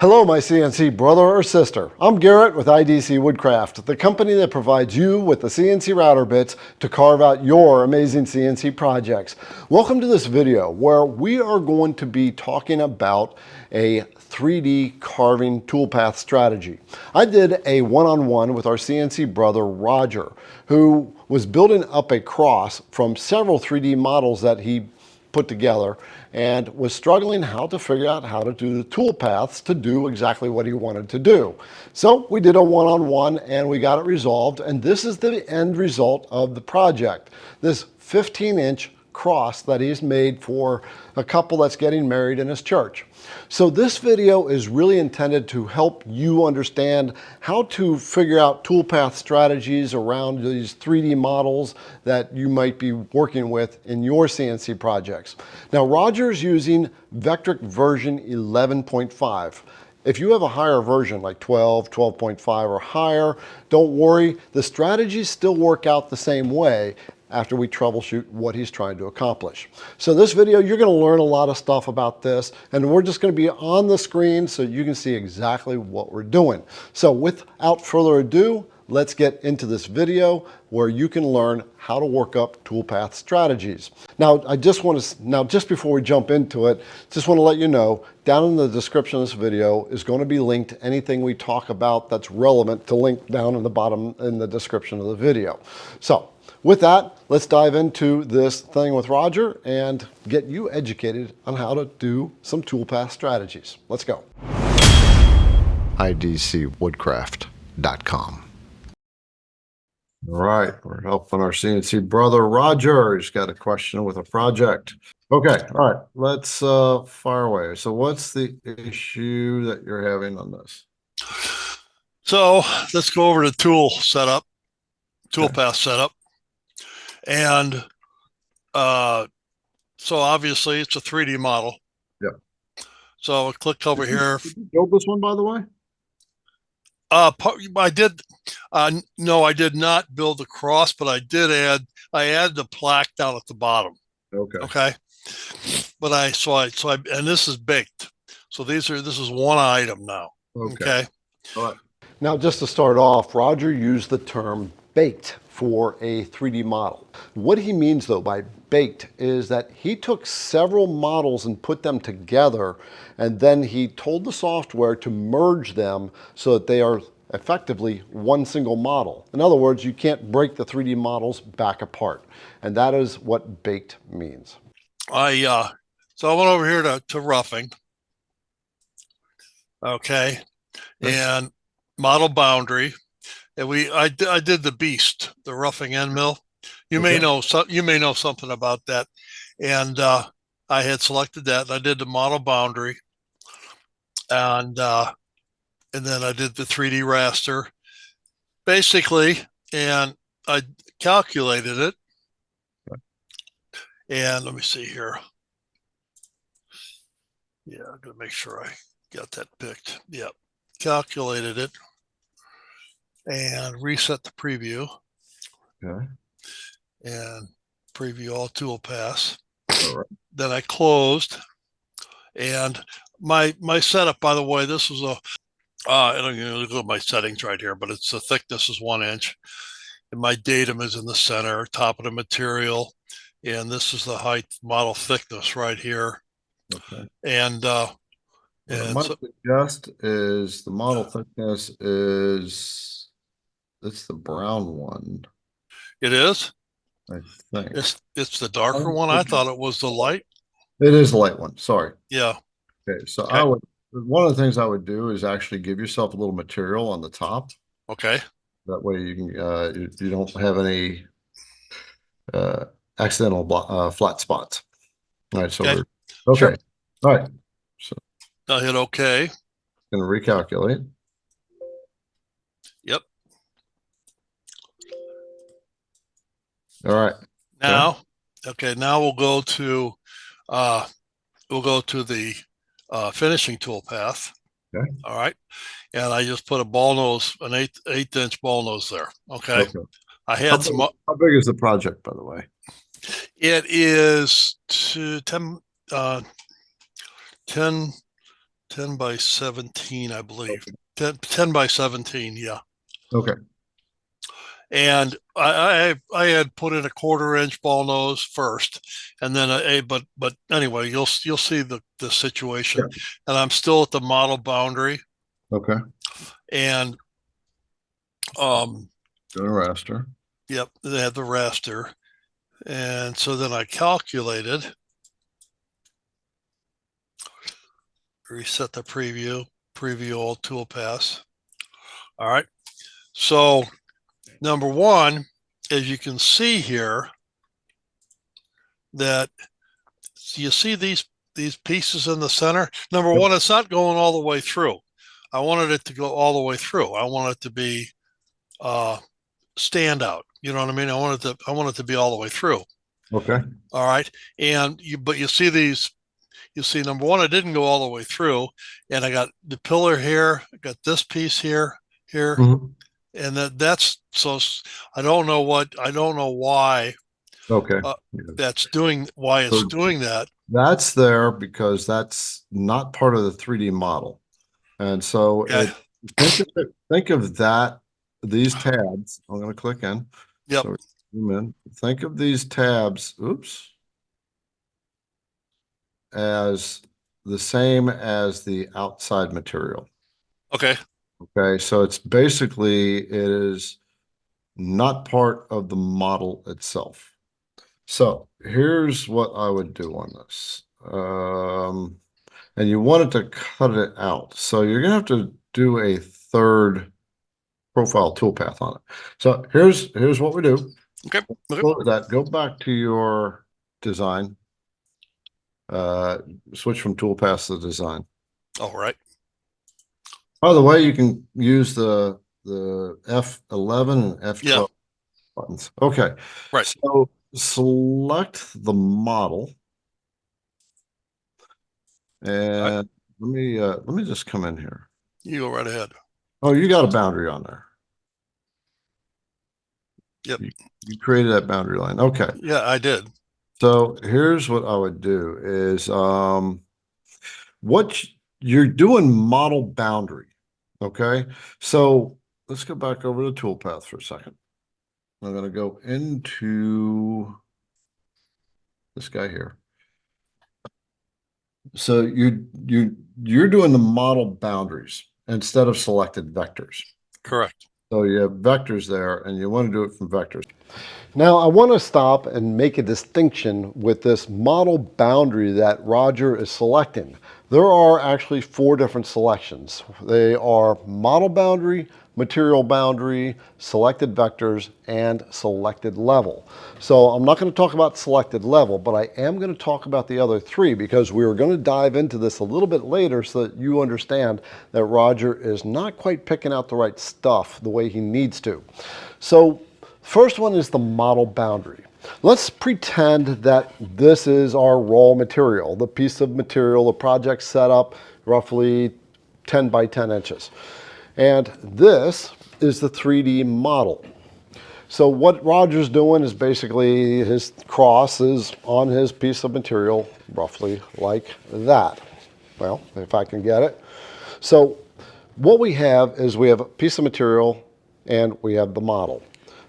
Hello, my CNC brother or sister. I'm Garrett with IDC Woodcraft, the company that provides you with the CNC router bits to carve out your amazing CNC projects. Welcome to this video where we are going to be talking about a 3D carving toolpath strategy. I did a one-on-one with our CNC brother Roger, who was building up a cross from several 3D models that he put together and was struggling how to figure out how to do the toolpaths to do exactly what he wanted to do. So we did a one-on-one and we got it resolved, and this is the end result of the project. This 15-inch cross that he's made for a couple that's getting married in his church. So this video is really intended to help you understand how to figure out toolpath strategies around these 3D models that you might be working with in your CNC projects. Now, Roger's using Vectric version 11.5. If you have a higher version like 12, 12.5 or higher, don't worry, the strategies still work out the same way after we troubleshoot what he's trying to accomplish. So this video, you're going to learn a lot of stuff about this, and we're just going to be on the screen so you can see exactly what we're doing. So without further ado, let's get into this video where you can learn how to work up toolpath strategies. Now, just before we jump into it, just want to let you know, down in the description of this video is going to be linked to anything we talk about that's relevant to link down in the bottom in the description of the video. So with that, let's dive into this thing with Roger and get you educated on how to do some toolpath strategies. Let's go. idcwoodcraft.com. All right, we're helping our CNC brother Roger. He's got a question with a project. Okay, all right, let's fire away. So what's the issue that you're having on this? So let's go over to tool setup, toolpath setup. And so obviously it's a 3D model. Yeah. So I'll click over here. Did you build this one, by the way? I did. No, I did not build the cross, but I added the plaque down at the bottom. Okay. Okay. But and this is baked. So this is one item now. Okay. All right. Now, just to start off, Roger used the term baked for a 3D model. What he means though by baked is that he took several models and put them together, and then he told the software to merge them so that they are effectively one single model. In other words, you can't break the 3D models back apart, and that is what baked means. So I went over here to roughing. Okay. And model boundary. And I did the beast, the roughing end mill. You may know something about that. And I had selected that, and I did the model boundary, and then I did the 3D raster, basically, and I calculated it. And let me see here. Yeah, I'm gonna make sure I got that picked. Yep, calculated it. And reset the preview. Okay. And preview all toolpaths. All right. Then I closed. And my setup, by the way, this is I don't know, look at my settings right here, but it's the thickness is 1 inch. And my datum is in the center, top of the material. And this is the height model thickness right here. Okay. And what I might suggest is the model thickness is, it's the brown one. It is? I think. It's the darker one. I thought it was the light. It is the light one. Sorry. Yeah. Okay. So okay. One of the things I would do is actually give yourself a little material on the top. Okay. That way you can you don't have any accidental flat spots. All right. So okay. Okay. Sure. All right. So I'll hit OK. Going to recalculate. Yep. All right. Now, okay. Now we'll go to the finishing toolpath. Okay. All right. And I just put a ball nose, an eighth inch ball nose there. Okay. I had how big is the project, by the way? It is 10 10 by 17, I believe. 10 by 17, yeah. Okay. And I had put in a 1/4-inch ball nose first, and then but anyway, you'll see the situation. Yeah. And I'm still at the model boundary, Okay. and Go to raster. yep, they had the raster, and so then I calculated, reset the preview all toolpaths. All right, so number one, as you can see here, that you see these pieces in the center. Number one, it's not going all the way through. I wanted it to go all the way through. I want it to be standout. You know what I mean? I want it to be all the way through. Okay. All right. But you see these. You see, number one, it didn't go all the way through, and I got the pillar here. I got this piece here, Mm-hmm. and that's so. I don't know why. Okay. That's doing why it's doing that. That's there because that's not part of the 3D model. And so think of that, these tabs. I'm going to click in. Yep. So zoom in. Think of these tabs, as the same as the outside material. Okay. Okay. So it's basically, it is not part of the model itself. So here's what I would do on this. And you wanted to cut it out. So you're going to have to do a third profile toolpath on it. So here's what we do. Okay. Close that. Go back to your design. Switch from toolpaths to design. All right. By the way, you can use the F11 and F12 buttons. Okay. Right. So select the model. And let me just come in here. You go right ahead. Oh, you got a boundary on there. Yep. You created that boundary line. Okay. Yeah, I did. So here's what I would do is what you're doing model boundary. Okay. So let's go back over to toolpath for a second. I'm going to go into this guy here. So you're doing the model boundaries instead of selected vectors. Correct. So you have vectors there, and you want to do it from vectors. Now I want to stop and make a distinction with this model boundary that Roger is selecting. There are actually 4 different selections. They are model boundary, material boundary, selected vectors, and selected level. So I'm not going to talk about selected level, but I am going to talk about the other 3 because we are going to dive into this a little bit later so that you understand that Roger is not quite picking out the right stuff the way he needs to. So first one is the model boundary. Let's pretend that this is our raw material, the piece of material, the project setup, roughly 10 by 10 inches. And this is the 3D model. So what Roger's doing is basically his cross is on his piece of material, roughly like that. Well, if I can get it. So what we have is we have a piece of material and we have the model.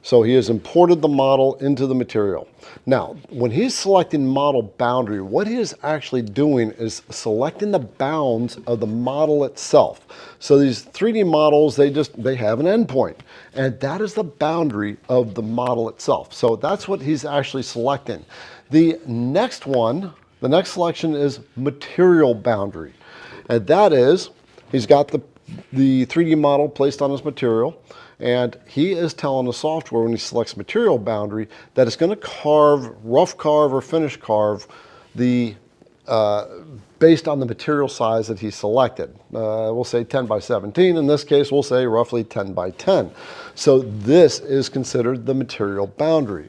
So he has imported the model into the material. Now, when he's selecting model boundary, what he is actually doing is selecting the bounds of the model itself. So these 3D models, they have an endpoint, and that is the boundary of the model itself. So that's what he's actually selecting. The next one, the next selection is material boundary. And that is, he's got the 3D model placed on his material, and he is telling the software when he selects material boundary that it's going to rough carve or finish carve the based on the material size that he selected. We'll say 10 by 17. In this case, we'll say roughly 10 by 10. So this is considered the material boundary.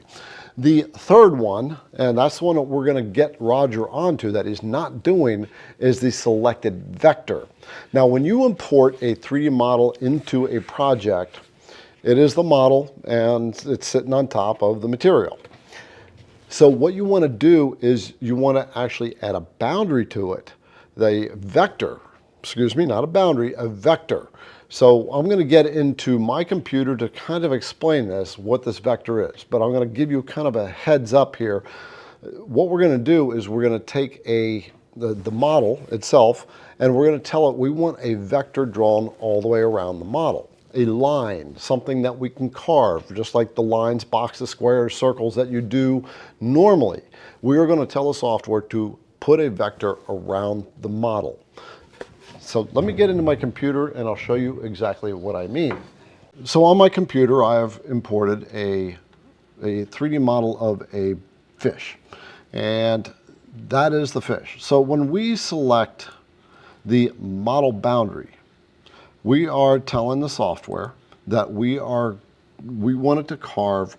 The third one, and that's the one that we're going to get Roger onto that he's not doing, is the selected vector. Now, when you import a 3D model into a project, it is the model and it's sitting on top of the material. So what you want to do is you want to actually add a boundary to it. The vector excuse me, not a boundary, a vector. So I'm going to get into my computer to kind of explain this, what this vector is. But I'm going to give you kind of a heads up here. What we're going to do is we're going to take the model itself, and we're going to tell it we want a vector drawn all the way around the model. A line, something that we can carve, just like the lines, boxes, squares, circles that you do normally. We are going to tell the software to put a vector around the model. So let me get into my computer and I'll show you exactly what I mean. So on my computer, I have imported a 3D model of a fish, and that is the fish. So when we select the model boundary, we are telling the software that we want it to carve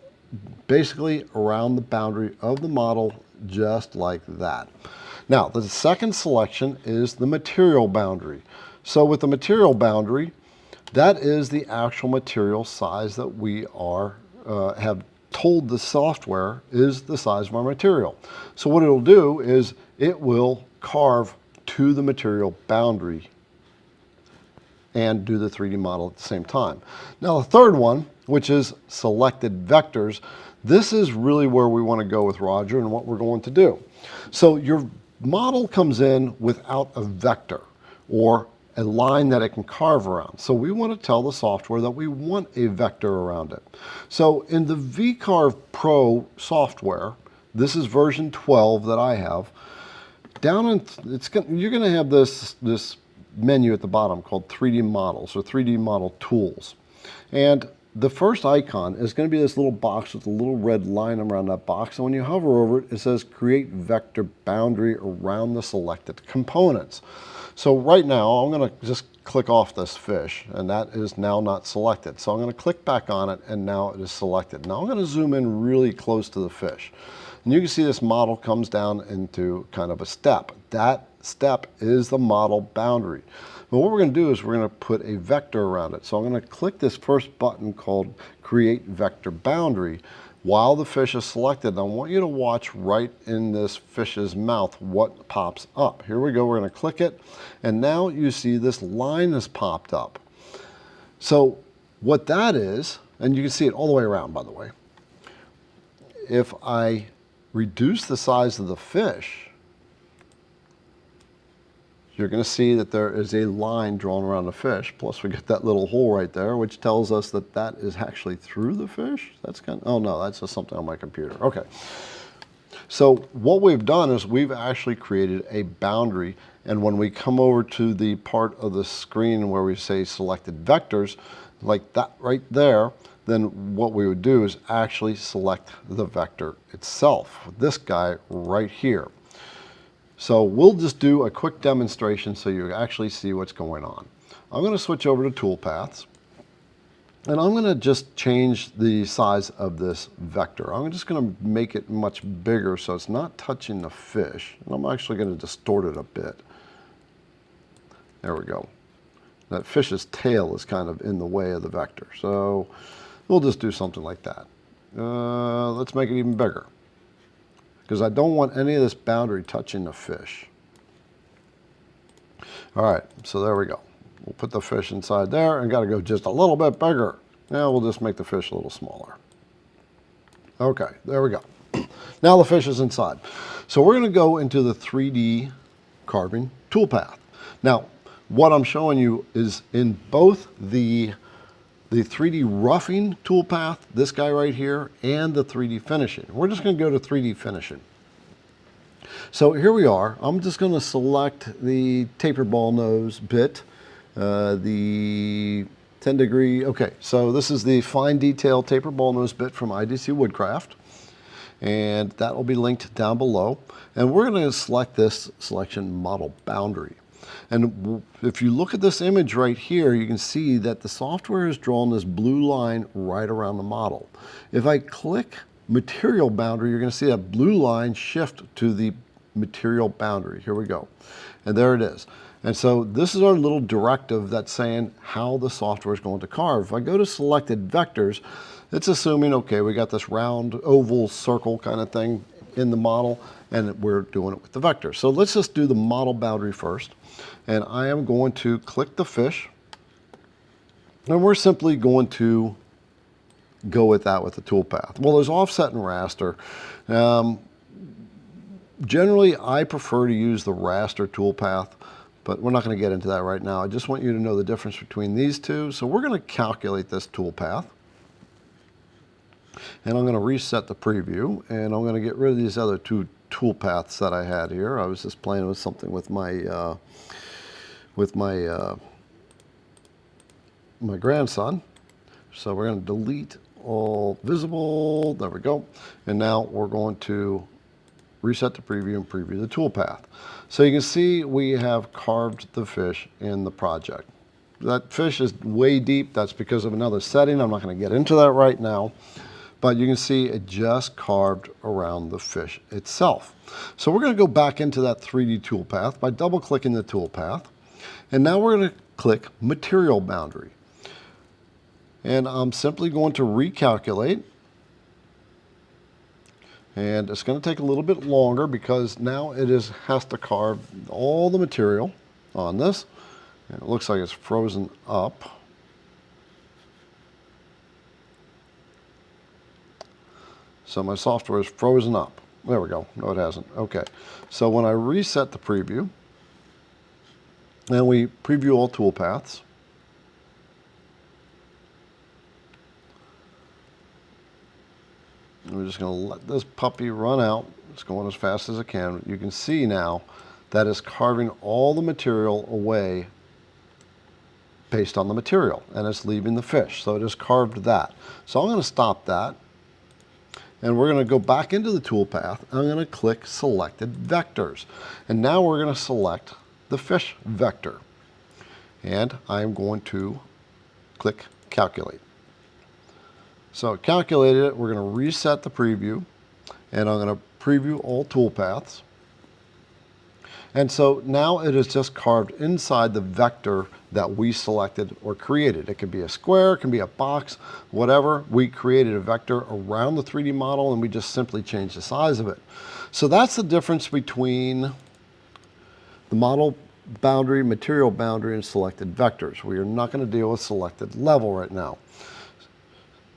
basically around the boundary of the model, just like that. Now, the second selection is the material boundary. So with the material boundary, that is the actual material size that we have told the software is the size of our material. So what it'll do is it will carve to the material boundary and do the 3D model at the same time. Now the third one, which is selected vectors, this is really where we want to go with Roger and what we're going to do. So your model comes in without a vector or a line that it can carve around. So we want to tell the software that we want a vector around it. So in the VCarve Pro software, this is version 12 that I have, you're going to have this menu at the bottom called 3D models or 3D model tools. And the first icon is going to be this little box with a little red line around that box. And when you hover over it, it says create vector boundary around the selected components. So right now, I'm going to just click off this fish, and that is now not selected. So I'm going to click back on it, and now it is selected. Now I'm going to zoom in really close to the fish. And you can see this model comes down into kind of a step. That step is the model boundary. But what we're going to do is we're going to put a vector around it. So I'm going to click this first button called Create Vector Boundary while the fish is selected. And I want you to watch right in this fish's mouth what pops up. Here we go. We're going to click it. And now you see this line has popped up. So what that is, and you can see it all the way around, by the way. If I reduce the size of the fish, you're going to see that there is a line drawn around the fish. Plus we get that little hole right there, which tells us that that is actually through the fish. That's kind of, oh no, that's just something on my computer. Okay. So what we've done is we've actually created a boundary. And when we come over to the part of the screen where we say selected vectors, like that right there, then what we would do is actually select the vector itself, this guy right here. So we'll just do a quick demonstration so you actually see what's going on. I'm going to switch over to Toolpaths, and I'm going to just change the size of this vector. I'm just going to make it much bigger so it's not touching the fish. And I'm actually going to distort it a bit. There we go. That fish's tail is kind of in the way of the vector. So we'll just do something like that. Let's make it even bigger, because I don't want any of this boundary touching the fish. All right, so there we go. We'll put the fish inside there and got to go just a little bit bigger. Now we'll just make the fish a little smaller. Okay, there we go. Now the fish is inside. So we're going to go into the 3D carving toolpath. Now, what I'm showing you is in both the 3D roughing toolpath, this guy right here, and the 3D finishing. We're just going to go to 3D finishing. So here we are. I'm just going to select the taper ball nose bit, the 10 degree. Okay, so this is the fine detail taper ball nose bit from IDC Woodcraft, and that will be linked down below. And we're going to select this selection model boundary. And if you look at this image right here, you can see that the software has drawn this blue line right around the model. If I click material boundary, you're going to see that blue line shift to the material boundary. Here we go. And there it is. And so this is our little directive that's saying how the software is going to carve. If I go to selected vectors, it's assuming, okay, we got this round, oval, circle kind of thing in the model. and we're doing it with the vector. So let's just do the model boundary first. And I am going to click the fish. And we're simply going to go with that with the toolpath. Well, there's offset and raster. Generally, I prefer to use the raster toolpath, but we're not going to get into that right now. I just want you to know the difference between these two. So we're going to calculate this toolpath. And I'm going to reset the preview, and I'm going to get rid of these other two toolpaths that I had here. I was just playing with something with my my grandson. So we're going to delete all visible. There we go. And now we're going to reset the preview and preview the toolpath. So you can see we have carved the fish in the project. That fish is way deep. That's because of another setting. I'm not going to get into that right now. But you can see it just carved around the fish itself. So we're going to go back into that 3D toolpath by double clicking the toolpath. And now we're going to click material boundary. And I'm simply going to recalculate. And it's going to take a little bit longer because now it has to carve all the material on this. And it looks like it's frozen up. So my software is frozen up. There we go. No, it hasn't. Okay. So when I reset the preview, and we preview all toolpaths, and we're just going to let this puppy run out. It's going as fast as it can. You can see now that it's carving all the material away based on the material, and it's leaving the fish. So it has carved that. So I'm going to stop that. And we're going to go back into the toolpath. I'm going to click selected vectors. And now we're going to select the fish vector. And I'm going to click calculate. So it calculated it. We're going to reset the preview. And I'm going to preview all toolpaths. And so now it is just carved inside the vector that we selected or created. It could be a square, it can be a box, whatever. We created a vector around the 3D model and we just simply changed the size of it. So that's the difference between the model boundary, material boundary, and selected vectors. We are not going to deal with selected level right now.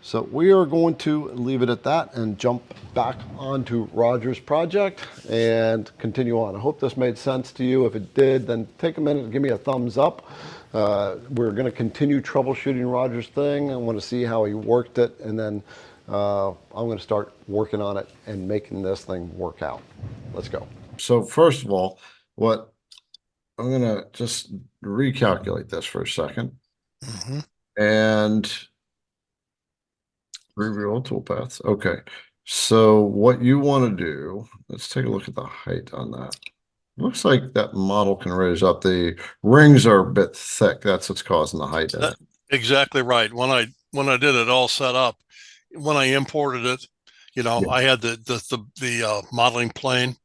So we are going to leave it at that and jump back onto Roger's project and continue on. I hope this made sense to you. If it did, then take a minute and give me a thumbs up. We're going to continue troubleshooting Roger's thing. I want to see how he worked it, and then I'm going to start working on it and making this thing work out. Let's go. So first of all, what I'm going to just recalculate this for a second. And preview all toolpaths. Okay. So what you want to do, let's take a look at the height on that. Looks like that model can raise up. The rings are a bit thick. That's what's causing the height. Exactly right. When I did it all set up, when I imported it, you know, I had the modeling plane,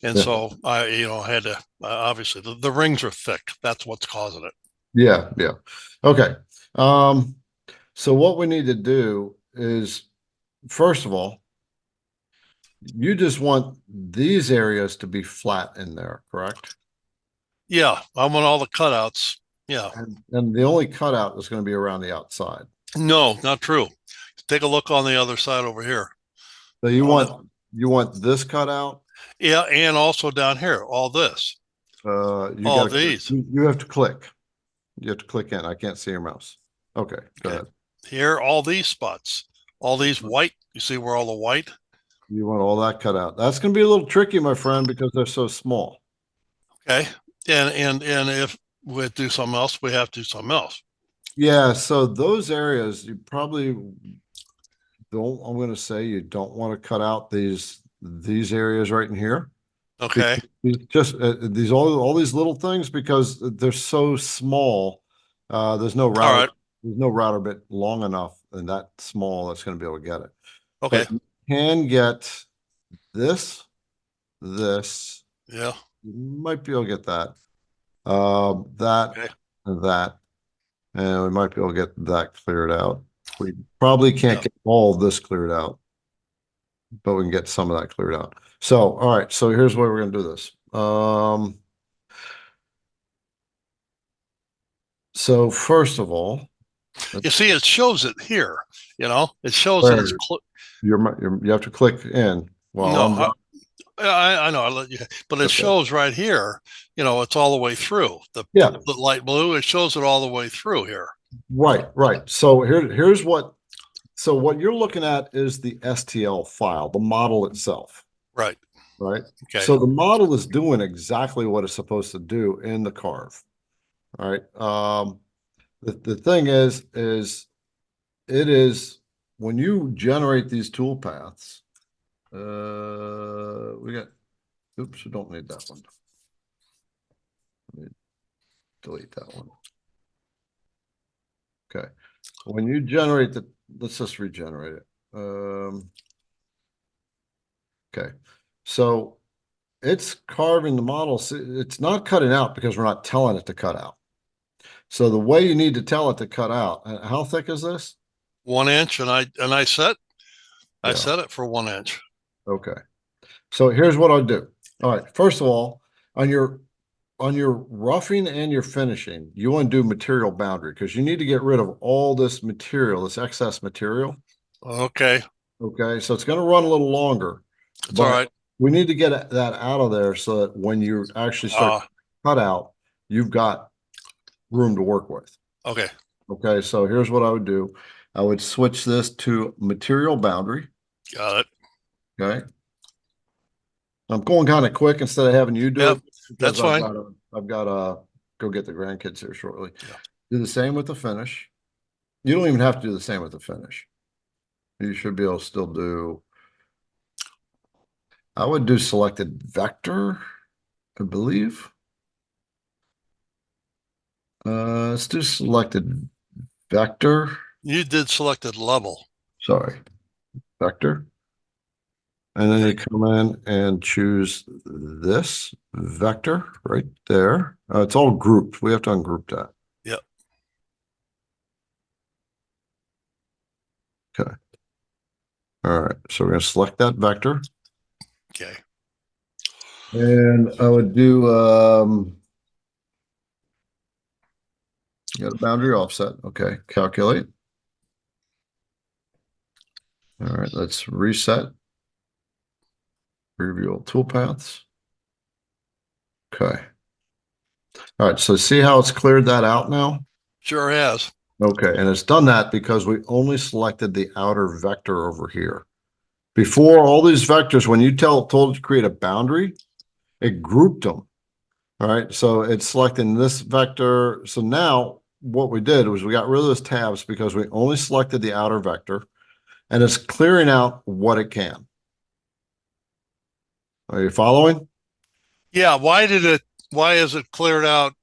and so I had to obviously the rings are thick. That's what's causing it. Yeah. Okay. So what we need to do is, first of all, you just want these areas to be flat in there, correct? Yeah, I want all the cutouts. Yeah. And the only cutout is going to be around the outside. No, not true. Take a look on the other side over here. So you want this cutout? Yeah, and also down here, all this. All these. You have to click. You have to click in. I can't see your mouse. Okay, go ahead. Here, all these spots, all these white. You see where all the white? You want all that cut out. That's going to be a little tricky, my friend, because they're so small. Okay, and if we do something else, we have to do something else. Yeah, so those areas you probably don't. I'm going to say you don't want to cut out these areas right in here. Okay. Just these all these little things because they're so small. There's no router. All right. There's no router bit long enough and that small that's going to be able to get it. Okay. But can get this. Yeah. You might be able to get that. That, okay. and that. And we might be able to get that cleared out. We probably can't get all this cleared out. but we can get some of that cleared out. So, all right. So here's where we're going to do this. So first of all, You see, it shows it here. It shows where that it's you have to click in while no. I'm I know. I let you, but it okay. shows right here. It's all the way through. Yeah. The light blue. It shows it all the way through here. Right. So here's what. So what you're looking at is the STL file, the model itself. Right. Right. Okay. So the model is doing exactly what it's supposed to do in the carve. All right. The thing is it is when you generate these tool paths, we got, oops, we don't need that one. Let me delete that one. Okay. When you generate let's just regenerate it. Okay. So it's carving the model. It's not cutting out because we're not telling it to cut out. So the way you need to tell it to cut out, how thick is this? 1 inch, and I set Yeah. it for 1 inch. Okay. So here's what I'll do. All right. First of all, on your roughing and your finishing, you want to do material boundary because you need to get rid of all this material, this excess material. Okay. Okay. So it's going to run a little longer. It's all right. We need to get that out of there so that when you actually start cut out, you've got room to work with. Okay. Okay. So here's what I would do. I would switch this to material boundary. Got it. Okay. I'm going kind of quick instead of having you do it. That's fine. I've got to go get the grandkids here shortly. Yeah. Do the same with the finish. You don't even have to do the same with the finish. You should be able to still do. I would do selected vector, I believe. Let's do selected vector. You did selected level. Sorry, vector. And then you come in and choose this vector right there. It's all grouped. We have to ungroup that. Yep. Okay. All right. So we're going to select that vector. Okay. And I would do, you got a boundary offset. Okay. Calculate. All right. Let's reset. Reveal toolpaths. Okay. All right. So see how it's cleared that out now? Sure has. Okay. And it's done that because we only selected the outer vector over here. Before, all these vectors, when you told it to create a boundary, it grouped them. All right. So it's selecting this vector. So now what we did was we got rid of those tabs because we only selected the outer vector, and it's clearing out what it can. Are you following? Yeah. Why is it cleared out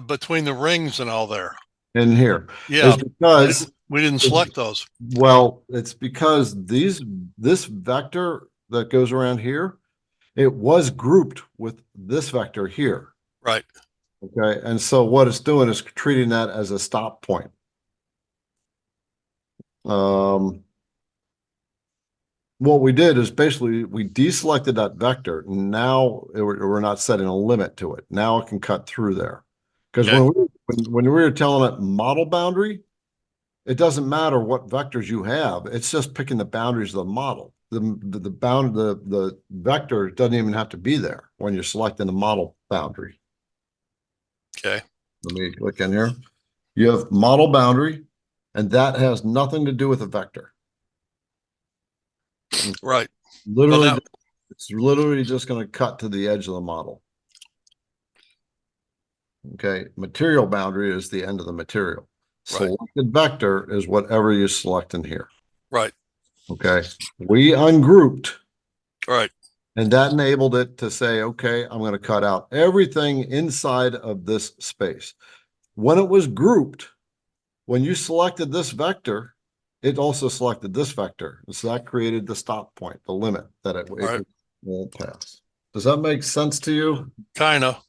between the rings and all there? In here. Yeah. It's because we didn't select those. Well, it's because this vector that goes around here, it was grouped with this vector here. Right. Okay. And so what it's doing is treating that as a stop point. What we did is basically we deselected that vector. Now we're not setting a limit to it. Now it can cut through there. Because when we were telling it model boundary, it doesn't matter what vectors you have. It's just picking the boundaries of the model. The vector doesn't even have to be there when you're selecting the model boundary. Okay. Let me click in here. You have model boundary, and that has nothing to do with a vector. Right. Literally, it's literally just going to cut to the edge of the model. Okay. Material boundary is the end of the material. Right. Selected vector is whatever you select in here. Right. Okay. We ungrouped. Right. And that enabled it to say, okay, I'm going to cut out everything inside of this space. When it was grouped, when you selected this vector, it also selected this vector. So that created the stop point, the limit that it won't pass. Does that make sense to you? Kind of.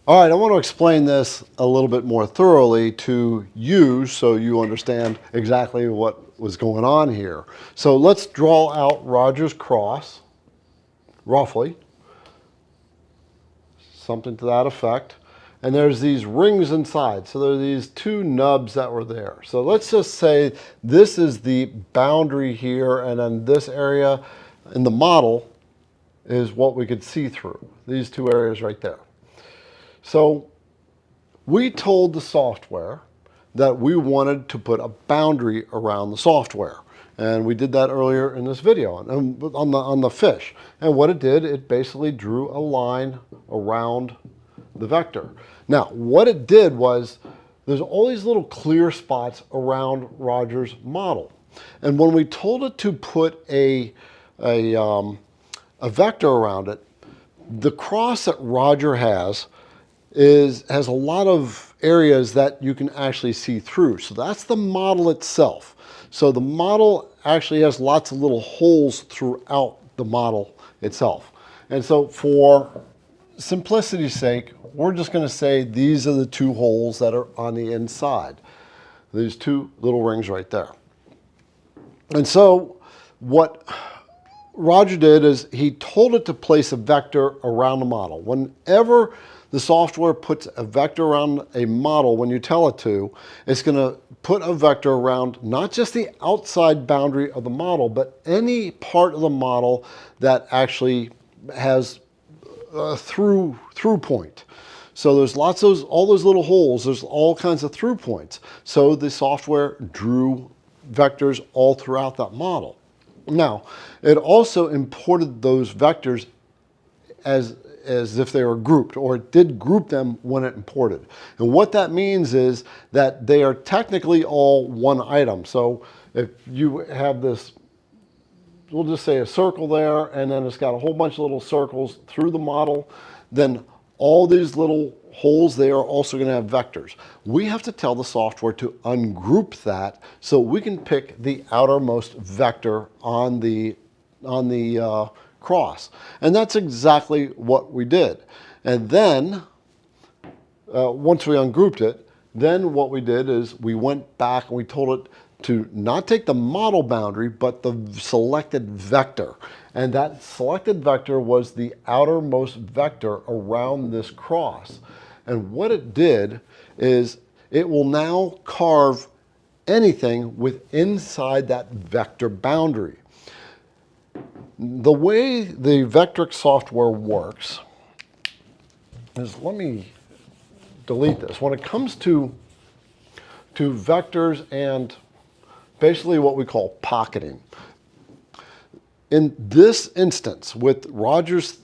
All right, I want to explain this a little bit more thoroughly to you so you understand exactly what was going on here. So let's draw out Roger's cross, roughly, something to that effect. And there's these rings inside. So there are these two nubs that were there. So let's just say this is the boundary here, and then this area in the model is what we could see through, these two areas right there. So we told the software that we wanted to put a boundary around the software. And we did that earlier in this video on the fish. And what it did, it basically drew a line around the vector. Now, what it did was there's all these little clear spots around Roger's model. And when we told it to put a vector around it, the cross that Roger has a lot of areas that you can actually see through. So that's the model itself. So the model actually has lots of little holes throughout the model itself. And so for simplicity's sake, we're just going to say these are the two holes that are on the inside. These two little rings right there. And so what Roger did is he told it to place a vector around the model. Whenever the software puts a vector around a model, when you tell it to, it's going to put a vector around not just the outside boundary of the model, but any part of the model that actually has a through point. So there's lots of all those little holes, there's all kinds of through points. So the software drew vectors all throughout that model. Now, it also imported those vectors as if they were grouped, or it did group them when it imported. And what that means is that they are technically all one item. So if you have this, we'll just say a circle there, and then it's got a whole bunch of little circles through the model, then all these little holes, they are also going to have vectors. We have to tell the software to ungroup that so we can pick the outermost vector on the cross. And that's exactly what we did. And then, once we ungrouped it, then what we did is we went back and we told it to not take the model boundary, but the selected vector. And that selected vector was the outermost vector around this cross. And what it did is it will now carve anything inside that vector boundary. The way the Vectric software works is, let me delete this. When it comes to vectors and basically what we call pocketing, in this instance with Roger's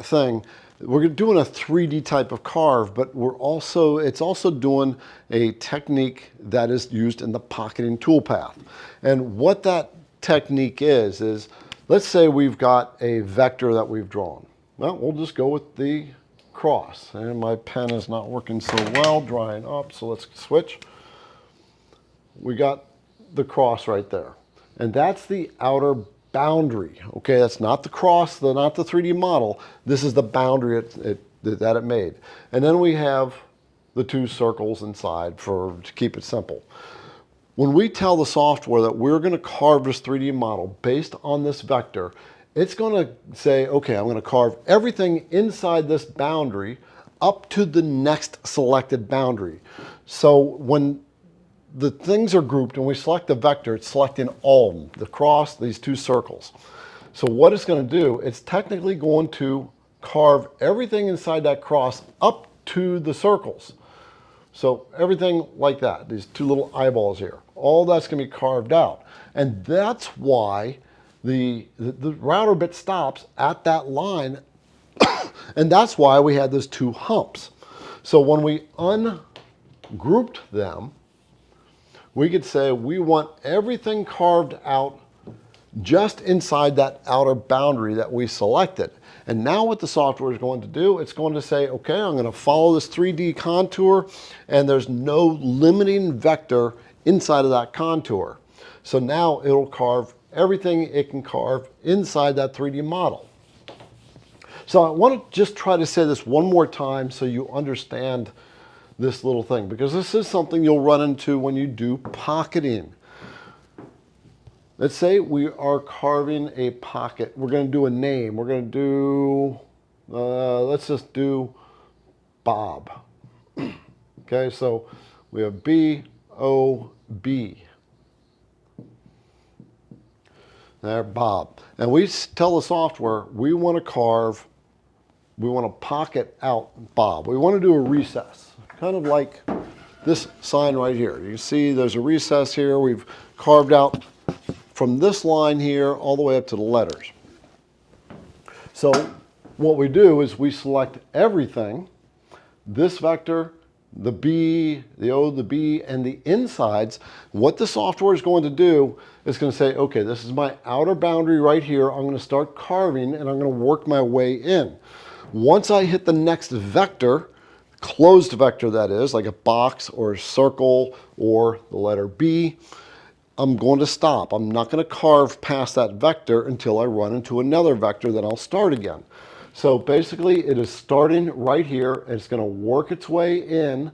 thing, we're doing a 3D type of carve, but it's also doing a technique that is used in the pocketing toolpath. And what that technique is let's say we've got a vector that we've drawn. Well, we'll just go with the cross. And my pen is not working so well, drying up, so let's switch. We got the cross right there. And that's the outer boundary. Okay, that's not the cross, not the 3D model. This is the boundary that it made. And then we have the two circles inside to keep it simple. When we tell the software that we're going to carve this 3D model based on this vector, it's going to say, okay, I'm going to carve everything inside this boundary up to the next selected boundary. So when the things are grouped and we select the vector, it's selecting all of them, the cross, these two circles. So what it's going to do, it's technically going to carve everything inside that cross up to the circles. So everything like that, these two little eyeballs here, all that's going to be carved out. And that's why the router bit stops at that line. And that's why we had those two humps. So when we ungrouped them, we could say we want everything carved out just inside that outer boundary that we selected. And now what the software is going to do, it's going to say, okay, I'm going to follow this 3D contour, and there's no limiting vector inside of that contour. So now it'll carve everything it can carve inside that 3D model. So I want to just try to say this one more time so you understand this little thing, because this is something you'll run into when you do pocketing. Let's say we are carving a pocket. We're going to do a name. We're going to do, let's just do Bob. Okay, so we have B-O-B. There, Bob. And we tell the software we want to carve, we want to pocket out Bob. We want to do a recess, kind of like this sign right here. You see there's a recess here. We've carved out from this line here all the way up to the letters. So what we do is we select everything, this vector, the B, the O, the B, and the insides. What the software is going to do is going to say, okay, this is my outer boundary right here. I'm going to start carving and I'm going to work my way in. Once I hit the next vector, closed vector that is, like a box or a circle or the letter B, I'm going to stop. I'm not going to carve past that vector until I run into another vector, then I'll start again. So basically it is starting right here and it's going to work its way in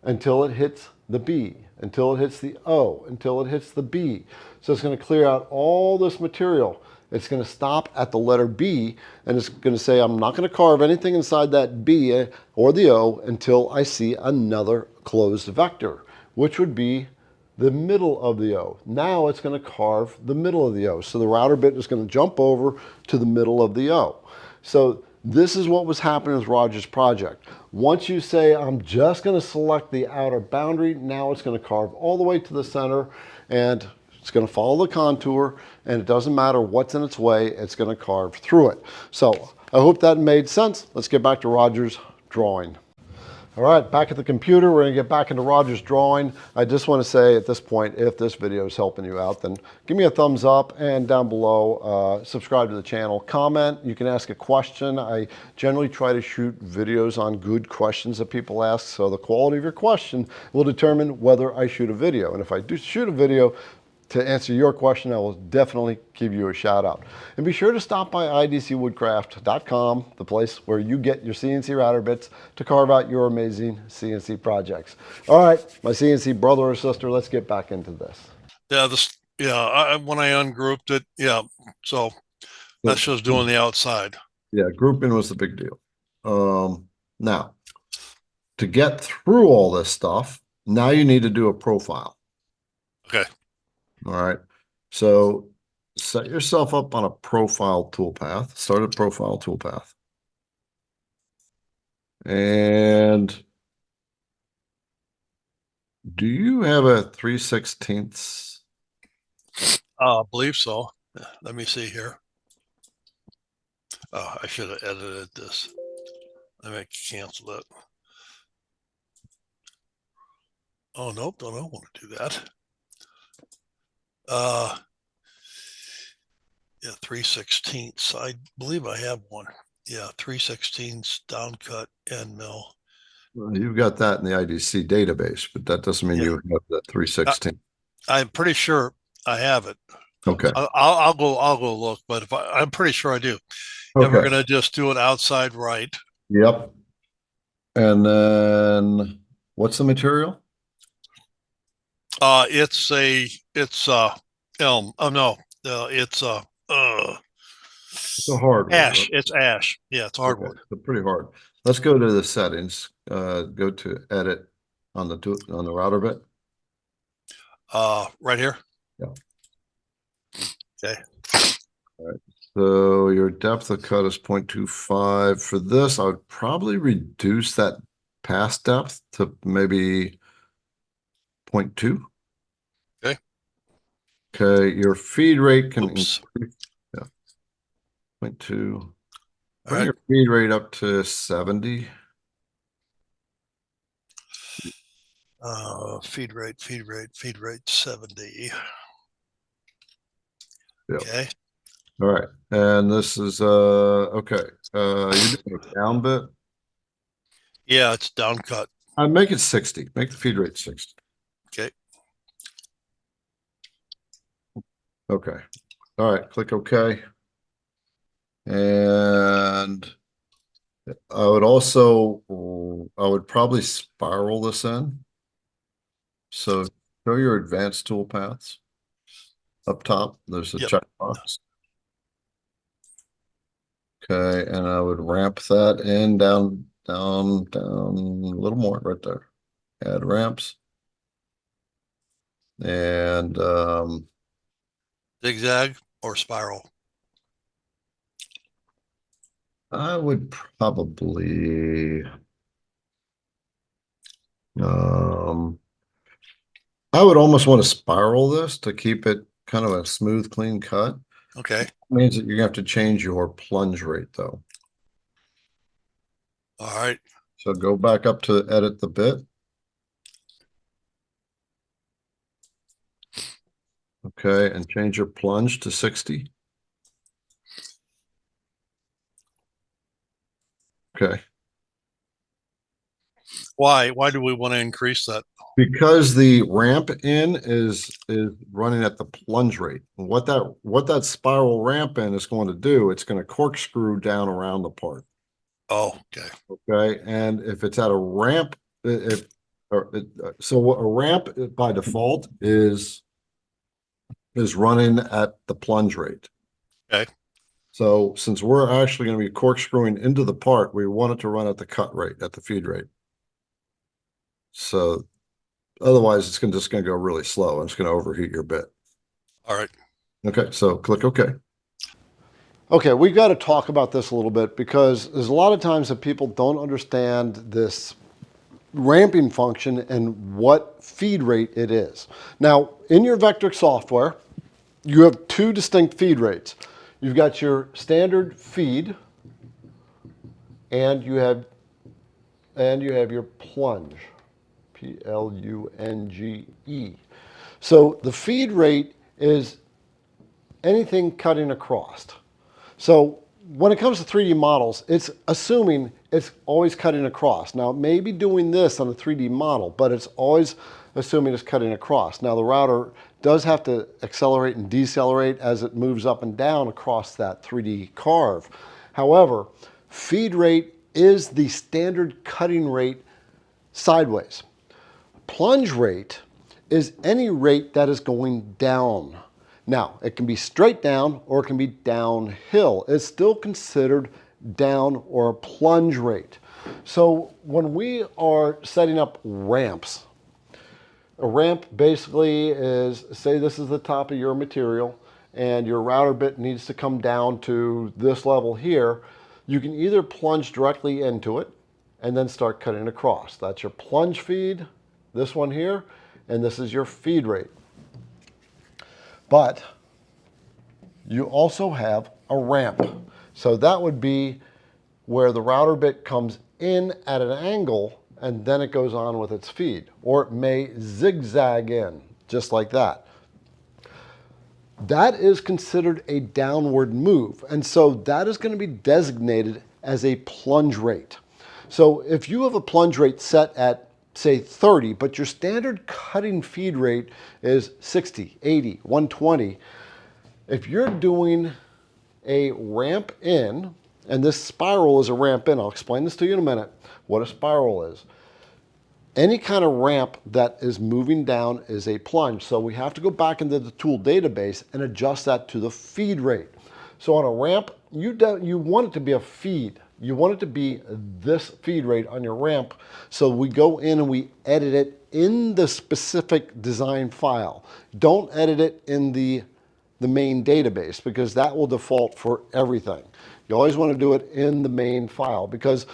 until it hits the B, until it hits the O, until it hits the B. So it's going to clear out all this material. It's going to stop at the letter B and it's going to say I'm not going to carve anything inside that B or the O until I see another closed vector, which would be the middle of the O. Now it's going to carve the middle of the O. So the router bit is going to jump over to the middle of the O. So this is what was happening with Roger's project. Once you say, I'm just going to select the outer boundary, now it's going to carve all the way to the center and it's going to follow the contour and it doesn't matter what's in its way, it's going to carve through it. So I hope that made sense. Let's get back to Roger's drawing. All right, back at the computer, we're gonna get back into Roger's drawing. I just wanna say at this point, if this video is helping you out, then give me a thumbs up and down below, subscribe to the channel, comment. You can ask a question. I generally try to shoot videos on good questions that people ask, so the quality of your question will determine whether I shoot a video. And if I do shoot a video, to answer your question, I will definitely give you a shout out. And be sure to stop by idcwoodcraft.com, the place where you get your CNC router bits to carve out your amazing CNC projects. All right, my CNC brother or sister, let's get back into this. Yeah, when I ungrouped it, yeah. So that's just doing the outside. Yeah, grouping was the big deal. Now, to get through all this stuff, now you need to do a profile. Okay. All right. So set yourself up on a profile toolpath. Start a profile toolpath. And do you have a 3/16? I believe so. Let me see here. Oh, I should have edited this. Let me cancel it. Oh, nope, don't want to do that. Yeah, 3/16. I believe I have one. Yeah, 3/16 down cut end mill. Well, you've got that in the IDC database, but that doesn't mean you have that 3/16. I'm pretty sure I have it. Okay. I'll go look, but if I'm pretty sure I do. Okay. And we're gonna just do it outside right. Yep. And then what's the material? It's elm. Oh no, it's a hardwood. ash. Right? It's ash. Yeah, it's hardwood. Okay. So pretty hard. Let's go to the settings. Go to edit on the router bit. Right here. Yeah. Okay. All right. So your depth of cut is 0.25. For this, I would probably reduce that pass depth to maybe 0.2. Okay. Okay, your feed rate can Oops. increase. Yeah. 0.2. All right. Your feed rate up to 70. Feed rate 70. Yeah. Okay. All right. And this is okay. You're doing a down bit. Yeah, it's down cut. Make it 60. Make the feed rate 60. Okay. Okay. All right. Click OK. And I would also, I would probably spiral this in. So show your advanced toolpaths. Up top, there's a Yep. checkbox. Okay, and I would ramp that in down, down, down, a little more right there. Add ramps. And Zigzag or spiral. I would probably um I would almost want to spiral this to keep it kind of a smooth, clean cut. Okay. Means that you're gonna have to change your plunge rate though. All right. So go back up to edit the bit. Okay, and change your plunge to 60. Okay. Why? Why do we want to increase that? Because the ramp in is running at the plunge rate. What that spiral ramp in is going to do, it's going to corkscrew down around the part. Oh, okay. Okay, and if it's at a ramp, so a ramp by default is running at the plunge rate. Okay. So since we're actually going to be corkscrewing into the part, we want it to run at the cut rate, at the feed rate. So otherwise, it's just going to go really slow and it's going to overheat your bit. All right. Okay, so click OK. Okay, we've got to talk about this a little bit because there's a lot of times that people don't understand this ramping function and what feed rate it is. Now, in your Vectric software, you have two distinct feed rates. You've got your standard feed and you have your plunge, Plunge. So the feed rate is anything cutting across. So when it comes to 3D models, it's assuming it's always cutting across. Now, it may be doing this on a 3D model, but it's always assuming it's cutting across. Now, the router does have to accelerate and decelerate as it moves up and down across that 3D carve. However, feed rate is the standard cutting rate sideways. Plunge rate is any rate that is going down. Now, it can be straight down or it can be downhill. It's still considered down or a plunge rate. So when we are setting up ramps, a ramp basically is, say this is the top of your material and your router bit needs to come down to this level here, you can either plunge directly into it and then start cutting across. That's your plunge feed, this one here, and this is your feed rate. But you also have a ramp. So that would be where the router bit comes in at an angle and then it goes on with its feed. Or it may zigzag in, just like that. That is considered a downward move. And so that is going to be designated as a plunge rate. So if you have a plunge rate set at, say, 30, but your standard cutting feed rate is 60, 80, 120, if you're doing a ramp in, and this spiral is a ramp in, I'll explain this to you in a minute, what a spiral is. Any kind of ramp that is moving down is a plunge. So we have to go back into the tool database and adjust that to the feed rate. So on a ramp, you want it to be a feed. You want it to be this feed rate on your ramp. So we go in and we edit it in the specific design file. Don't edit it in the main database because that will default for everything. You always want to do it in the main file because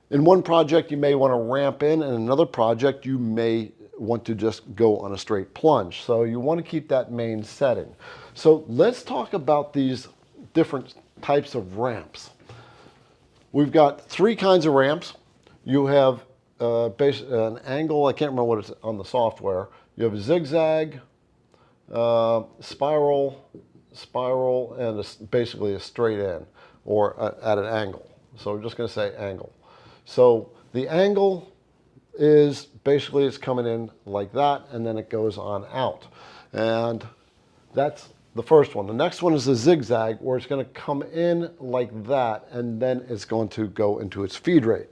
in one project you may want to ramp in and another project you may want to just go on a straight plunge. So you want to keep that main setting. So let's talk about these different types of ramps. We've got three kinds of ramps. You have an angle, I can't remember what it's on the software. You have a zigzag, spiral, and basically a straight in or at an angle. So we're just going to say angle. So the angle is basically it's coming in like that and then it goes on out. And that's the first one. The next one is a zigzag, where it's going to come in like that, and then it's going to go into its feed rate.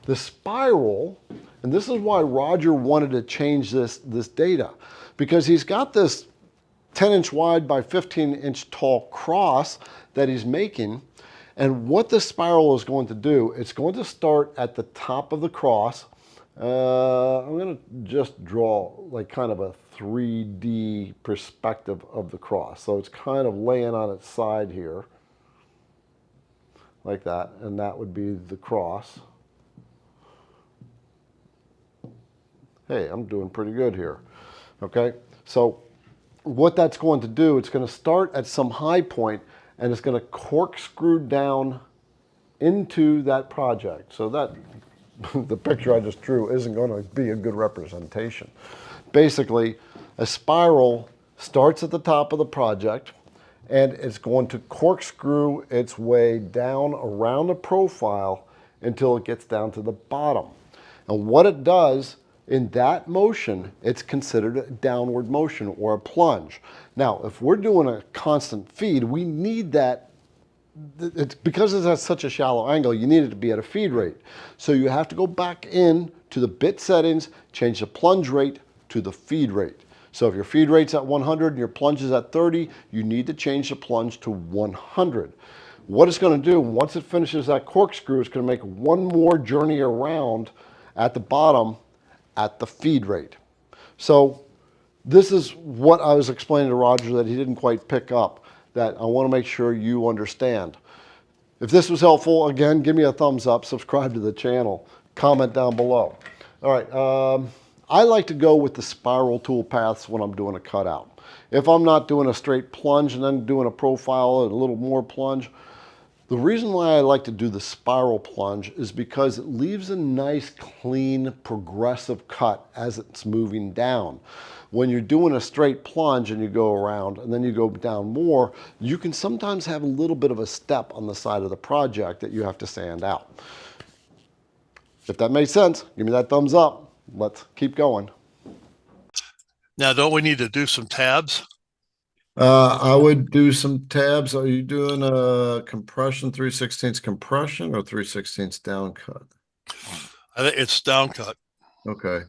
The spiral, and this is why Roger wanted to change this data, because he's got this 10-inch wide by 15-inch tall cross that he's making. And what this spiral is going to do, it's going to start at the top of the cross. I'm going to just draw like kind of a 3D perspective of the cross. So it's kind of laying on its side here, like that, and that would be the cross. Hey, I'm doing pretty good here. Okay, so what that's going to do, it's going to start at some high point, and it's going to corkscrew down into that project. So that the picture I just drew isn't going to be a good representation. Basically, a spiral starts at the top of the project, and it's going to corkscrew its way down around the profile until it gets down to the bottom. And what it does in that motion, it's considered a downward motion or a plunge. Now, if we're doing a constant feed, we need that. It's because it's at such a shallow angle, you need it to be at a feed rate. So you have to go back in to the bit settings, change the plunge rate to the feed rate. So if your feed rate's at 100 and your plunge is at 30, you need to change the plunge to 100. What it's going to do, once it finishes that corkscrew, it's going to make one more journey around at the bottom at the feed rate. So this is what I was explaining to Roger that he didn't quite pick up, that I want to make sure you understand. If this was helpful, again, give me a thumbs up, subscribe to the channel, comment down below. All right, I like to go with the spiral tool paths when I'm doing a cutout. If I'm not doing a straight plunge and then doing a profile and a little more plunge, the reason why I like to do the spiral plunge is because it leaves a nice, clean, progressive cut as it's moving down. When you're doing a straight plunge and you go around and then you go down more, you can sometimes have a little bit of a step on the side of the project that you have to sand out. If that makes sense, give me that thumbs up. Let's keep going. Now, don't we need to do some tabs? I would do some tabs. Are you doing a compression, 3/16 compression or 3/16 down cut? I think it's down cut. Okay.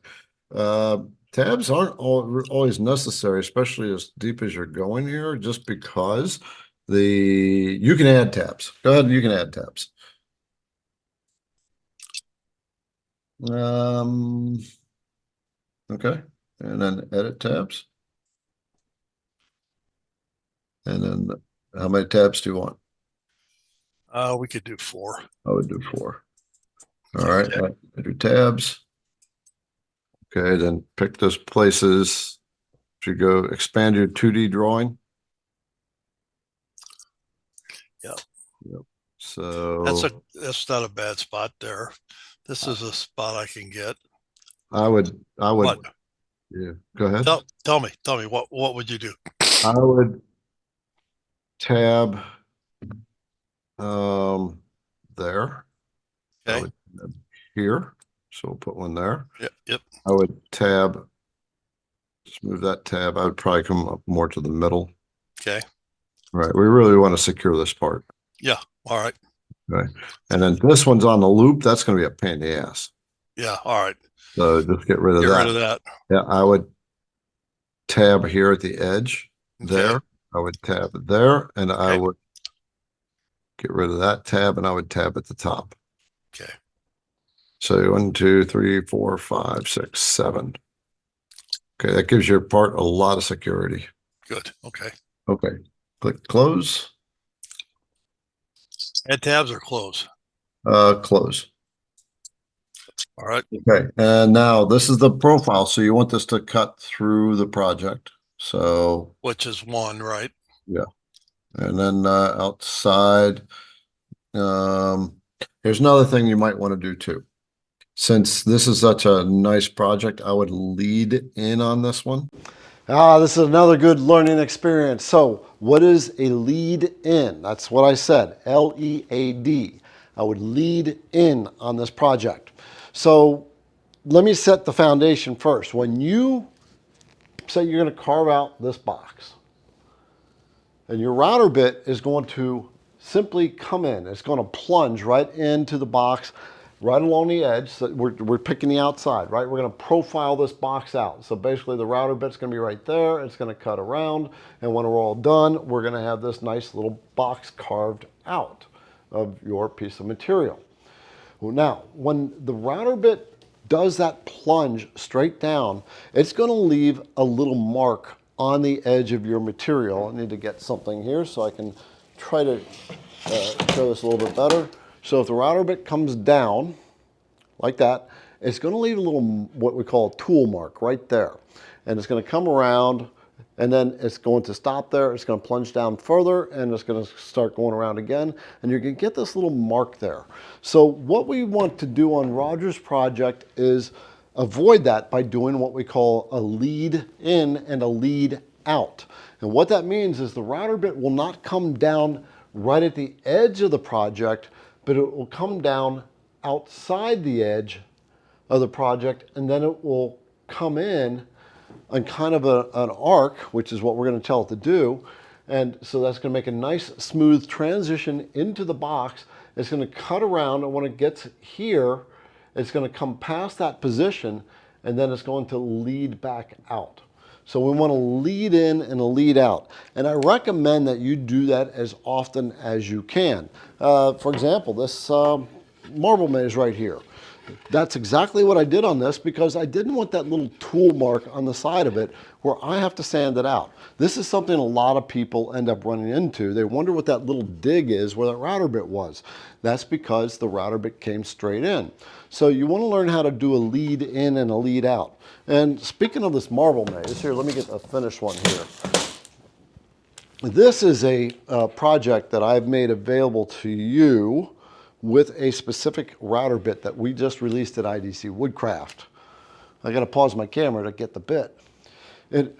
Tabs aren't always necessary, especially as deep as you're going here, just because you can add tabs. Go ahead, you can add tabs. Okay, and then edit tabs. And then how many tabs do you want? We could do 4. I would do 4. All right, I do tabs. Okay, then pick those places. If you go expand your 2D drawing. Yep. Yep. So that's not a bad spot there. This is a spot I can get. I would What? Yeah, go ahead. Tell me what would you do? I would tab there. Okay. I would tab here. So we'll put one there. Yep. I would tab, just move that tab. I would probably come up more to the middle. Okay. All right. We really want to secure this part. Yeah. All right. Okay. And then this one's on the loop. That's going to be a pain in the ass. Yeah. All right. So just get rid of that. Get rid of that. Yeah. I would tab here at the edge there. I would tab there, and I would get rid of that tab, and I would tab at the top. Okay. So 1, 2, 3, 4, 5, 6, 7. Okay, that gives your part a lot of security. Good. Okay. Okay, click close. Add tabs or close? Close. All right. Okay, and now this is the profile. So you want this to cut through the project. So Which is 1, right? yeah, and then outside. Here's another thing you might want to do too. Since this is such a nice project, I would lead in on this one. This is another good learning experience. So what is a lead in? That's what I said, L-E-A-D. I would lead in on this project. So let me set the foundation first. When you say you're going to carve out this box, And your router bit is going to simply come in. It's going to plunge right into the box, right along the edge. So we're picking the outside, right? We're going to profile this box out. So basically the router bit's going to be right there. It's going to cut around. And when we're all done, we're going to have this nice little box carved out of your piece of material. Well, now, when the router bit does that plunge straight down, it's going to leave a little mark on the edge of your material. I need to get something here so I can try to show this a little bit better. So if the router bit comes down like that, it's going to leave a little, what we call a tool mark right there. And it's going to come around, and then it's going to stop there. It's going to plunge down further, and it's going to start going around again. And you're going to get this little mark there. So what we want to do on Roger's project is avoid that by doing what we call a lead in and a lead out. And what that means is the router bit will not come down right at the edge of the project, but it will come down outside the edge of the project, and then it will come in on kind of an arc, which is what we're going to tell it to do. And so that's going to make a nice smooth transition into the box. It's going to cut around, and when it gets here, it's going to come past that position, and then it's going to lead back out. So we want to lead in and a lead out. And I recommend that you do that as often as you can. For example, this marble maze right here. That's exactly what I did on this because I didn't want that little tool mark on the side of it where I have to sand it out. This is something a lot of people end up running into. They wonder what that little dig is where that router bit was. That's because the router bit came straight in. So you want to learn how to do a lead in and a lead out. And speaking of this marble maze, here, let me get a finished one here. This is a project that I've made available to you with a specific router bit that we just released at IDC Woodcraft. I got to pause my camera to get the bit. It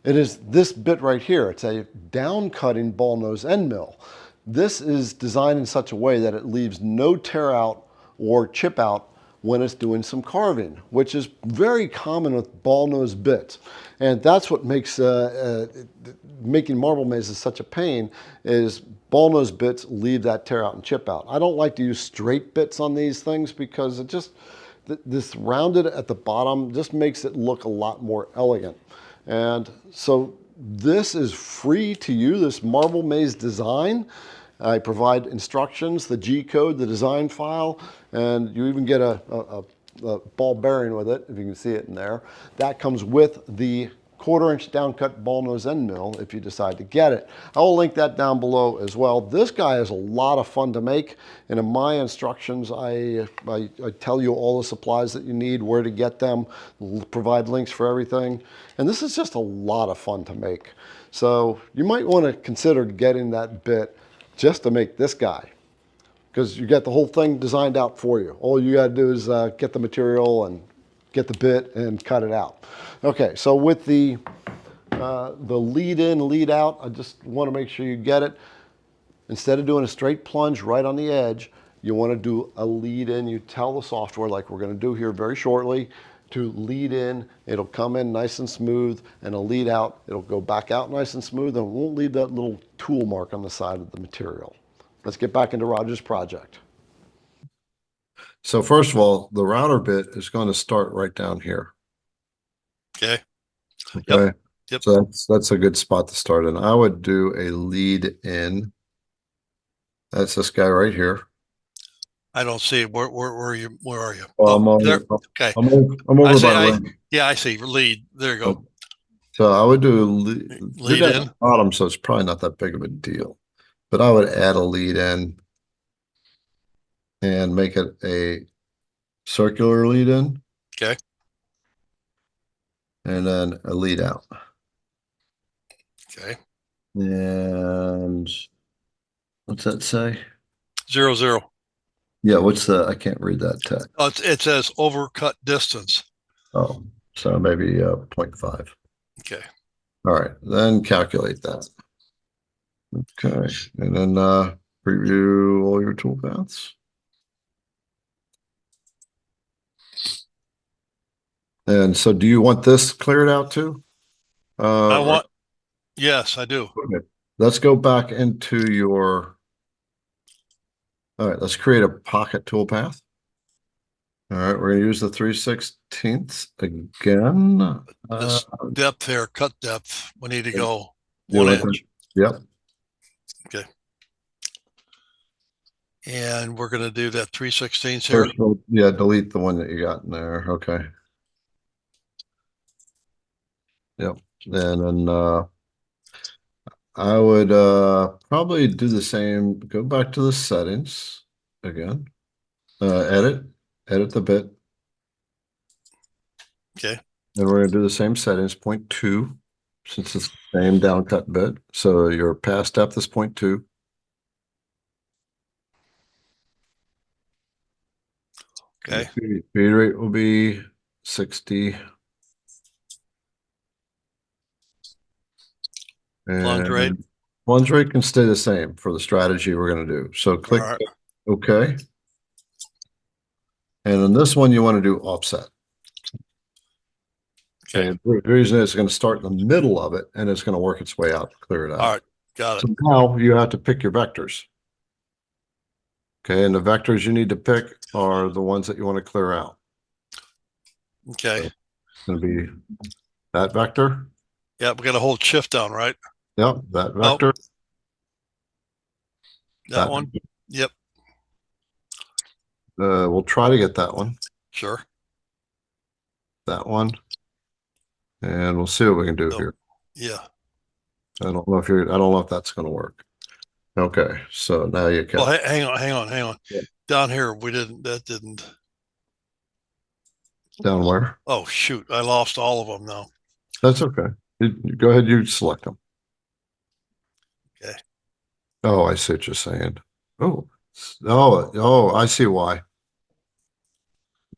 is this bit right here. It's a down cutting ball nose end mill. This is designed in such a way that it leaves no tear out or chip out when it's doing some carving, which is very common with ball nose bits. And that's what makes making marble mazes such a pain, is ball nose bits leave that tear out and chip out. I don't like to use straight bits on these things because it just, this rounded at the bottom just makes it look a lot more elegant. And so this is free to you, this marble maze design. I provide instructions, the G code, the design file, and you even get a ball bearing with it, if you can see it in there. That comes with the 1/4-inch downcut ball nose end mill if you decide to get it. I'll link that down below as well. This guy is a lot of fun to make, and in my instructions I tell you all the supplies that you need, where to get them, provide links for everything, and this is just a lot of fun to make. So you might want to consider getting that bit just to make this guy, because you get the whole thing designed out for you. All you got to do is get the material and get the bit and cut it out. Okay, so with the lead in, lead out, I just want to make sure you get it. Instead of doing a straight plunge right on the edge, you want to do a lead in. You tell the software, like we're going to do here very shortly, to lead in. It'll come in nice and smooth, and a lead out. It'll go back out nice and smooth, and it won't leave that little tool mark on the side of the material. Let's get back into Roger's project. So first of all, the router bit is going to start right down here. Okay. Okay. Yep. So that's a good spot to start in. I would do a lead in. That's this guy right here. I don't see it. Where are you? Where are you? Oh, I'm over, there. Okay. I'm over by the rim. Yeah, I see. Lead. There you go. Oh, so I would do a lead in. At the bottom, so it's probably not that big of a deal. But I would add a lead in and make it a circular lead in. Okay. And then a lead out. Okay. And what's that say? 0, 0. Yeah, what's the, I can't read that text. Oh, it says overcut distance. Oh, so maybe 0.5. Okay. All right, then calculate that. Okay, and then preview all your toolpaths. And so do you want this cleared out too? I want, yes, I do. Okay. let's go back into your, all right, let's create a pocket toolpath. All right, we're gonna use the 3/16 again. This depth here, cut depth, we need to go you 1 want inch. Yep. Okay. And we're going to do that 3/16 here. First, yeah, delete the one that you got in there. Okay. Yep. And then I would probably do the same. Go back to the settings again. Edit the bit. Okay. And we're gonna do the same settings, 0.2, since it's the same downcut bit. So your pass depth is 0.2. Okay. Feed rate will be 60. Plunge rate. And plunge rate can stay the same for the strategy we're going to do. So click All right. OK. And in this one, you want to do offset. Okay. The reason is it's going to start in the middle of it and it's going to work its way out to clear it out. All right. Got it. So now you have to pick your vectors. Okay. And the vectors you need to pick are the ones that you want to clear out. Okay. So it's going to be that vector. Yeah. We got to hold shift down, right? Yep. That vector. That one. Yep. We'll try to get that one. Sure. That one. And we'll see what we can do here. Yeah. I don't know if that's going to work. Okay, so now you can. Well, hang on. Yeah. Down here, that didn't. Down where? Oh, shoot. I lost all of them now. That's okay. Go ahead, you select them. Okay. Oh, I see what you're saying. Oh, I see why.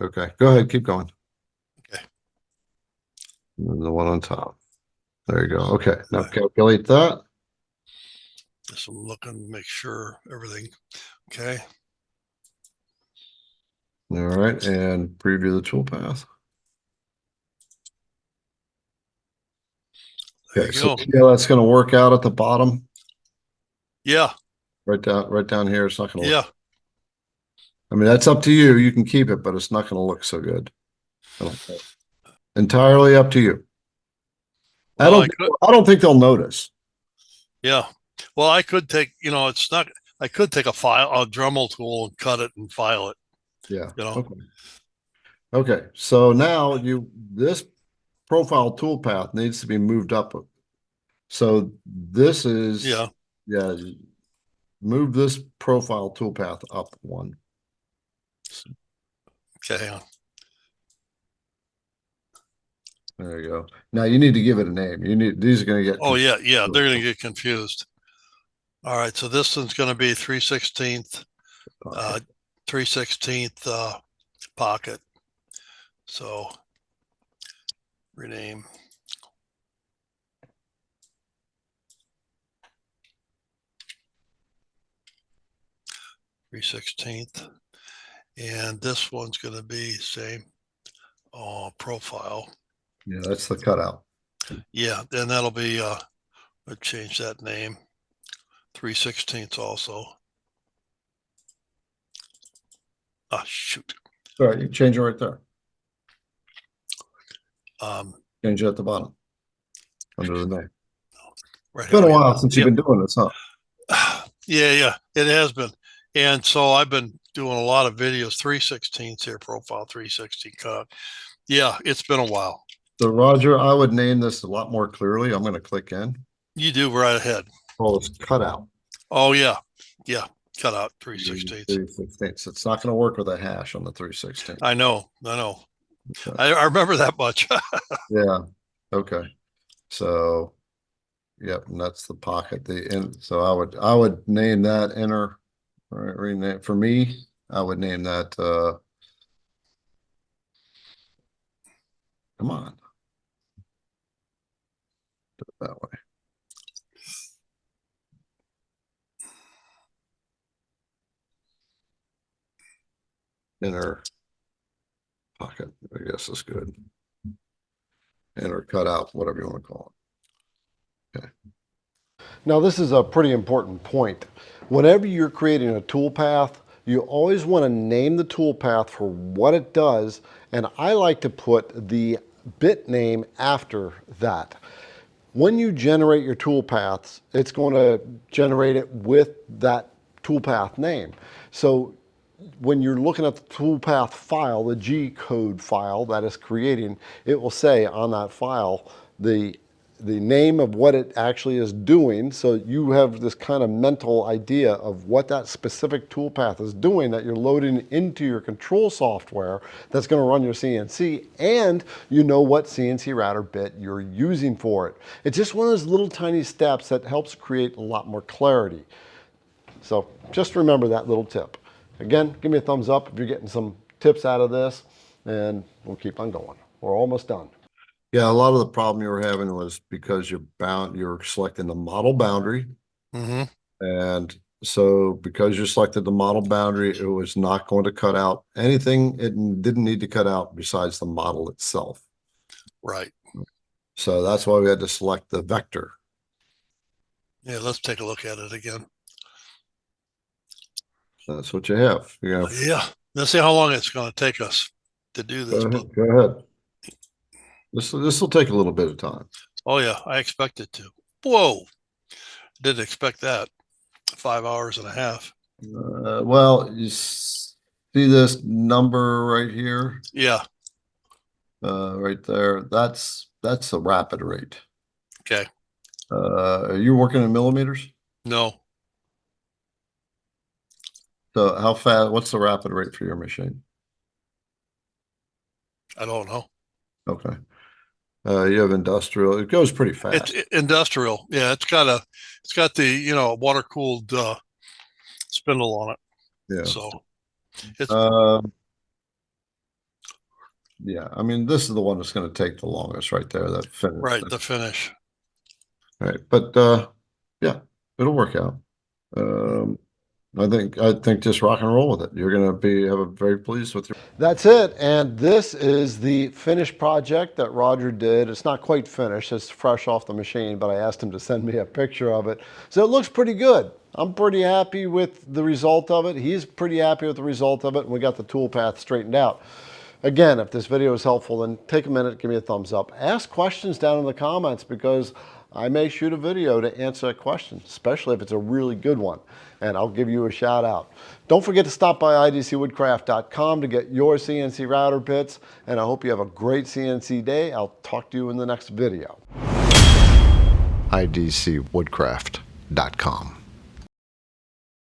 Okay, go ahead, keep going. Okay. And the one on top. There you go. Okay, now calculate that. Just looking to make sure everything. Okay. All right, and preview the toolpath. There Okay, you so go. yeah, that's going to work out at the bottom. Yeah. Right down here. It's not going to Yeah. look. I mean, that's up to you. You can keep it, but it's not going to look so good. Entirely up to you. Well, I don't think they'll notice. Yeah. Well, I could take, it's not, I could take a Dremel tool and cut it and file it. Yeah. Okay. Okay. So now this profile toolpath needs to be moved up. So this is, yeah. Move this profile toolpath up one. Okay. Hang on. There you go. Now you need to give it a name. These are going to get. Oh, yeah. Yeah. They're going to get confused. All right. So this one's going to be 3/16, 3/16 pocket. So rename. (3/16), and this one's going to be same profile. Yeah, that's the cutout. Yeah, then that'll be I'll change that name. 3/16 also. Ah, shoot. All right, you change it right there. Change it at the bottom under the name. Right. It's been a while since you've been doing this, huh? Yeah, it has been. And so I've been doing a lot of videos, 3/16 here, profile 3/16 cut. Yeah, it's been a while. So Roger, I would name this a lot more clearly. I'm going to click in. You do right ahead. Oh, it's cutout. Oh, yeah. Yeah. Cut out 3/16. 3/16. It's not going to work with a hash on the 3/16. I know. Okay. I remember that much. Yeah. Okay. So, yep, and that's the pocket. So I would name that inner. Rename for me. I would name that. Come on. Do it that way. Inner pocket, I guess is good. Inner cutout, whatever you want to call it. Okay. Now this is a pretty important point. Whenever you're creating a toolpath, you always want to name the toolpath for what it does, and I like to put the bit name after that. When you generate your toolpaths, it's going to generate it with that toolpath name. So when you're looking at the toolpath file, the G code file that is creating, it will say on that file the name of what it actually is doing, so you have this kind of mental idea of what that specific toolpath is doing that you're loading into your control software that's going to run your CNC, and you know what CNC router bit you're using for it. It's just one of those little tiny steps that helps create a lot more clarity. So just remember that little tip. Again, give me a thumbs up if you're getting some tips out of this, and we'll keep on going. We're almost done. Yeah, a lot of the problem you were having was because you're selecting the model boundary. Mm-hmm. And so because you selected the model boundary, it was not going to cut out anything it didn't need to cut out besides the model itself. Right. So that's why we had to select the vector. Yeah, let's take a look at it again. That's what you have. Yeah. Let's see how long it's going to take us to do this. Go ahead. This will take a little bit of time. Oh yeah, I expect it to. Whoa. Didn't expect that. 5 hours and a half. Well, you see this number right here? Yeah. Right there. That's a rapid rate. Okay. Are you working in millimeters? No. So how fast, what's the rapid rate for your machine? I don't know. Okay. You have industrial. It goes pretty fast. It's industrial. Yeah, it's got the, water cooled spindle on it. Yeah. So it's yeah, I mean, this is the one that's going to take the longest right there, that finish. right, the finish. Right. But yeah, it'll work out. I think just rock and roll with it. You're going to have a very pleased with your. That's it, and this is the finished project that Roger did. It's not quite finished, it's fresh off the machine, but I asked him to send me a picture of it. So it looks pretty good. I'm pretty happy with the result of it. He's pretty happy with the result of it, and we got the toolpath straightened out. Again, if this video is helpful, then take a minute, give me a thumbs up. Ask questions down in the comments, because I may shoot a video to answer a question, especially if it's a really good one, and I'll give you a shout out. Don't forget to stop by idcwoodcraft.com to get your CNC router bits, and I hope you have a great CNC day. I'll talk to you in the next video. idcwoodcraft.com